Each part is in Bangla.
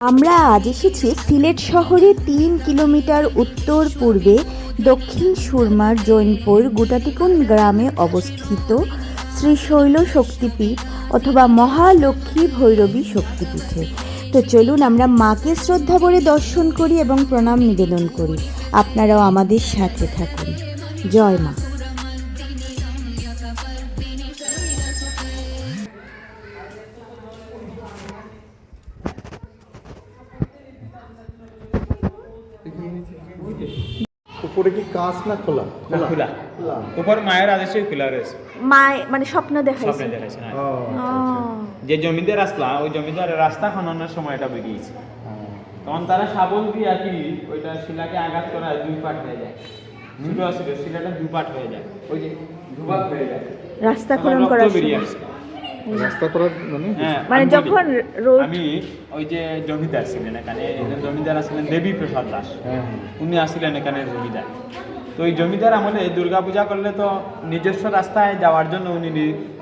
আমরা আজ এসেছি সিলেট শহরে ৩ কিলোমিটার উত্তর পূর্বে দক্ষিণ সুরমার জৈনপুর গুটাটিকুন গ্রামে অবস্থিত শ্রী শৈল শক্তিপীঠ অথবা মহালক্ষ্মী ভৈরবী শক্তিপীঠে। তো চলুন আমরা মাকে শ্রদ্ধা ভরে দর্শন করি এবং প্রণাম নিবেদন করি। আপনারাও আমাদের সাথে থাকুন। জয় মা। উপরে কি কাঁচ না খোলা? খোলা। উপর মায়ের আদেশে খোলা রয়েছে। মায় মানে স্বপ্ন দেখাইছে। যে জমিদার আসলা ওই জমিদারের রাস্তা খননের সময় এটা বেরিয়েছে। তখন তারা শাবল দিয়ে আর কি ওইটা শিলাকে আঘাত করা দুই পাট হয়ে যায়। ছোট আসলে শিলাটা দুই পাট হয়ে যায়, ওই যে দুভাগ হয়ে যায়। রাস্তা খনন করার সময় রাস্তা করার মানে যখন আমি ওই যে জমিদার ছিলেন এখানে, জমিদার আসলেন দেবী প্রসাদ দাস, উনি আসছিলেন এখানে জমিদার। তো ওই জমিদার আমলে দুর্গা পূজা করলে তো নিজস্ব রাস্তায় যাওয়ার জন্য উনি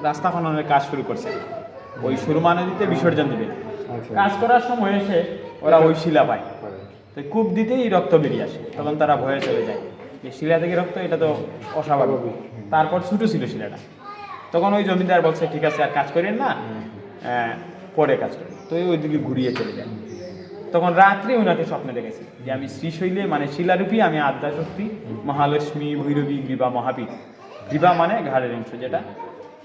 রাস্তা খননের কাজ শুরু করছেন। ওই সুরমা নদীতে বিসর্জন দিবে। কাজ করার সময় এসে ওরা ওই শিলা পায়, তো কূপ দিতেই রক্ত বেরিয়ে আসে। তখন তারা ভয়ে চলে যায় যে শিলা থেকে রক্ত, এটা তো অস্বাভাবিক। তারপর ছোটো ছিল শিলাটা, তখন ওই জমিদার বলছে ঠিক আছে আর কাজ করেন না, পরে কাজ করেন। তো ওইদিকে ঘুরিয়ে চলে যায়। তখন রাত্রে ওনাকে স্বপ্নে দেখেছি যে আমি শ্রীশৈলে মানে শিলারূপী আমি আদ্যাশক্তি মহালক্ষ্মী ভৈরবী গ্রীবা মহাপীঠ। গ্রীবা মানে ঘাড়ের অংশ, যেটা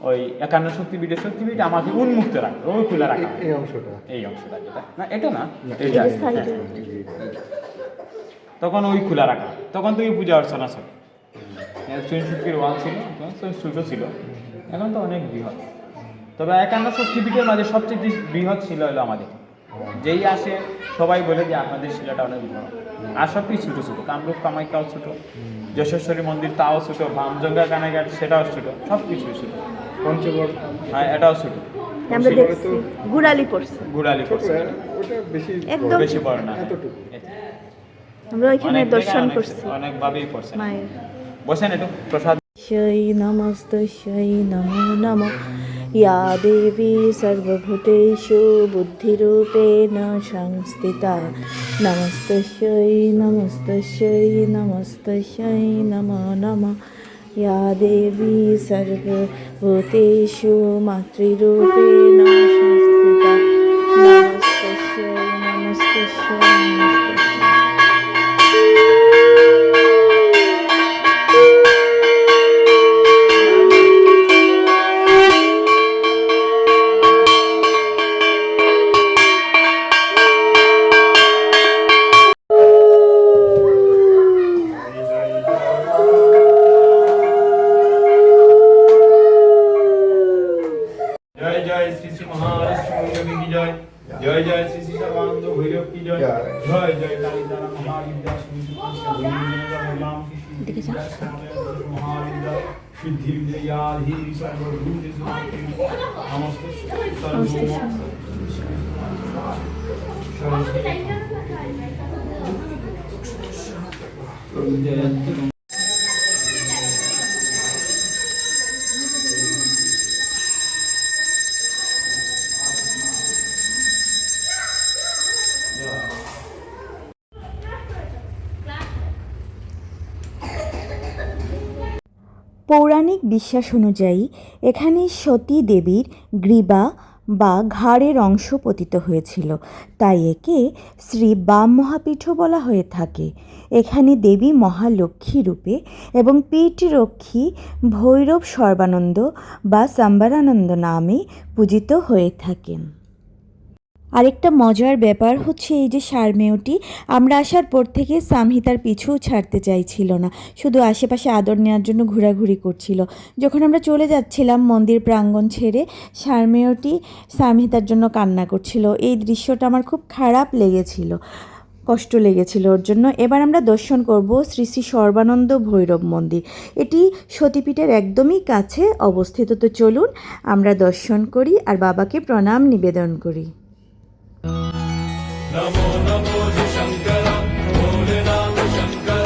ওই 51 শক্তিপীঠের শক্তিপীঠ আমাকে উন্মুক্ত রাখে, ওই খোলা রাখা এই অংশটা যেটা না এটা না এইটা। তখন ওই খোলা রাখা, তখন তো পূজা অর্চনা ছিল। 64 ওয়াল ছিল, ছোটো ছিল, এখন তো অনেক বৃহৎ। তবে 51 শক্তিপীঠের মাঝে সবচেয়ে বৃহৎ শিলা হলো আমাদের। যেই আসে সবাই বলে যে আপনাদের শিলাটা অনেক বড়। আর সব কিছু ছোটো ছোটো, কামরূপ কামাখ্যাও ছোটো, যশেশ্বরী মন্দির তাও ছোটো, ভামজঙ্গা কানাঘাট সেটাও ছোটো, সব কিছুই ছোটো। পঞ্চগড় হ্যাঁ এটাও ছোটো। গুড়ালি পড়ছে, একদম বেশি বড় না। আমরা ওইখানে দর্শন করছি, অনেকভাবেই পড়ছে। বসেন একটু প্রসাদ। শৈ নমস্তস্যৈ নমো নমঃ। या देवी सर्वभूतेषु बुद्धिरूपेण संस्थिता नमस्तस्यै नमस्तस्यै नमस्तस्यै नमो नमः। या देवी सर्वभूतेषु मातृरूपेण संस्थिता नमस्तस्यै नमस्तस्यै नमस्तस्यै। जय जय श्री श्री सर्वानंद भैरव की जय। जय जय कालिदारा महाविद्या महाविद्या सिद्धि विद्याधि सर्वभूतेषु नमस्ते सर्वोम। পৌরাণিক বিশ্বাস অনুযায়ী এখানে সতী দেবীর গ্রীবা বা ঘাড়ের অংশ পতিত হয়েছিল, তাই একে শ্রী বাম মহাপীঠও বলা হয়ে থাকে। এখানে দেবী মহালক্ষ্মী রূপে এবং পীঠরক্ষী ভৈরব সর্বানন্দ বা সাম্বরানন্দ নামে পূজিত হয়ে থাকেন। আরেকটা মজার ব্যাপার হচ্ছে এই যে সারমেয়টি, আমরা আসার পর থেকে সামহি তার পিছু ছাড়তে চাইছিল না, শুধু আশেপাশে আদর নেওয়ার জন্য ঘোরাঘুরি করছিল। যখন আমরা চলে যাচ্ছিলাম মন্দির প্রাঙ্গণ ছেড়ে, সারমেয়টি সামহি তার জন্য কান্না করছিল। এই দৃশ্যটা আমার খুব খারাপ লেগেছিল, কষ্ট লেগেছিল ওর জন্য। এবার আমরা দর্শন করব শ্রী শ্রী সর্বানন্দ ভৈরব মন্দির। এটি সতীপীঠের একদমই কাছে অবস্থিত। তো চলুন আমরা দর্শন করি আর বাবাকে প্রণাম নিবেদন করি। नमो नमो शंकर भोलेनाथ शंकर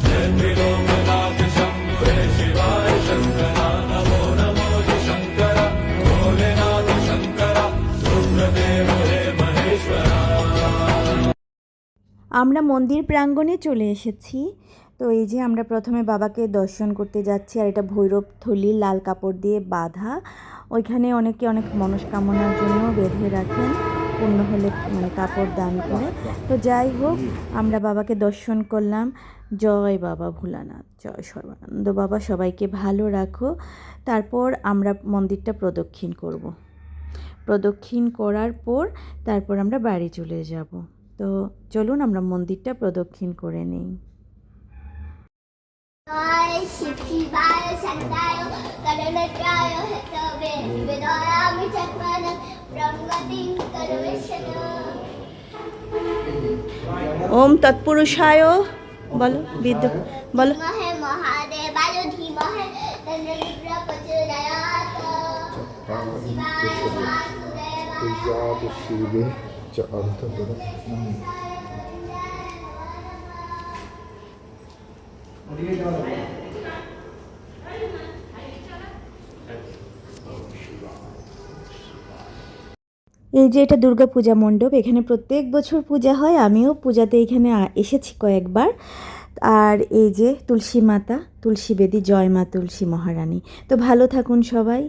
जय त्रिलोकनाथ शंभो शिवाय शंकर। नमो नमो शंकर भोलेनाथ शंकर रुद्रदेव हे महेश्वर। আমরা মন্দির প্রাঙ্গণে চলে এসেছি। তো এই যে আমরা প্রথমে বাবাকে দর্শন করতে যাচ্ছি, আর এটা ভৈরব থলি লাল কাপড় দিয়ে বাঁধা। ওইখানে অনেকে অনেক মনস্কামনার জন্য বেঁধে রাখেন, পূর্ণ হলে মানে কাপড় দান করে। তো যাই হোক, আমরা বাবাকে দর্শন করলাম। জয় বাবা ভোলানাথ, জয় সর্বানন্দ বাবা, সবাইকে ভালো রাখো। তারপর আমরা মন্দিরটা প্রদক্ষিণ করব। প্রদক্ষিণ করার পর তারপর আমরা বাড়ি চলে যাব। তো চলুন আমরা মন্দিরটা প্রদক্ষিণ করে নিই। শিবায় শান্তায় করণত্রায় হেতবে বিদয়ামি চক্রং ব্রহ্মতিং করবেশন। ওম তৎপুরুষায় বলো, বিদ্য বলো। মহে মহাদেবায় ধীমহে তন্নবিগ্র প্রচোদয়াৎ। শিবায় বাসুদেবায় শিবে চ অর্থপদ। এই যে এটা দুর্গা পূজা মণ্ডপ, এখানে প্রত্যেক বছর পূজা হয়। আমিও পূজাতে এখানে এসেছি কয়েকবার। আর এই যে তুলসী মাতা, তুলসী বেদী, জয় মা তুলসী মহারানী। তো ভালো থাকুন সবাই।